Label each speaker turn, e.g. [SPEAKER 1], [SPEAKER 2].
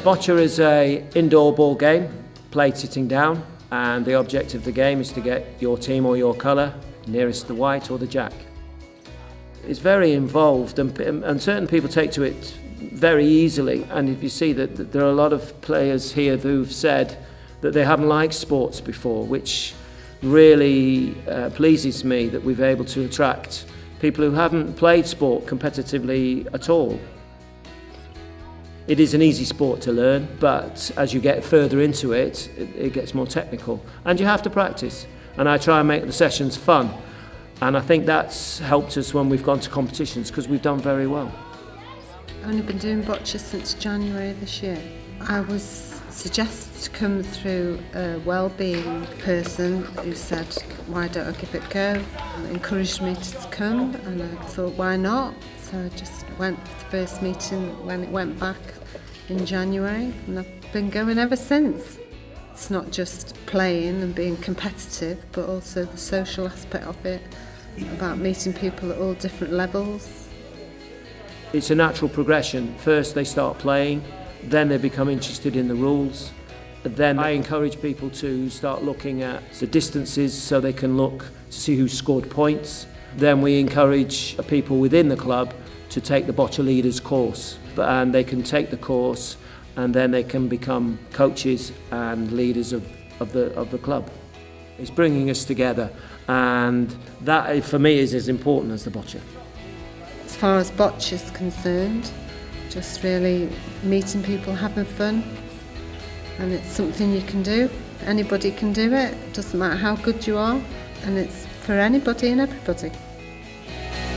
[SPEAKER 1] Boccia is an indoor ball game, played sitting down, and the objective of the game is to get your team or your colour nearest the white or the jack. It's very involved, and certain people take to it very easily, and if you see that there are a lot of players here who've said that they haven't liked sports before, which really pleases me that we've been able to attract people who haven't played sport competitively at all. It is an easy sport to learn, but as you get further into it, it gets more technical, and you have to practice. And I try and make the sessions fun, and I think that's helped us when we've gone to competitions because we've done very well.
[SPEAKER 2] I've only been doing Boccia since January this year. I was suggested to come through a wellbeing person who said, why don't I give it a go? And encouraged me to come, and I thought, why not? So I just went to the first meeting when it went back in January, and I've been going ever since. It's not just playing and being competitive, but also the social aspect of it, about meeting people at all different levels.
[SPEAKER 1] It's a natural progression. First they start playing, then they become interested in the rules. Then I encourage people to start looking at the distances so they can look to see who scored points. Then we encourage people within the club to take the Boccia Leaders course, and they can take the course and then they can become coaches and leaders of the club. It's bringing us together, and that for me is as important as the Boccia.
[SPEAKER 2] As far as Boccia is concerned, just really meeting people, having fun, and it's something you can do. Anybody can do it, doesn't matter how good you are, and it's for anybody and everybody.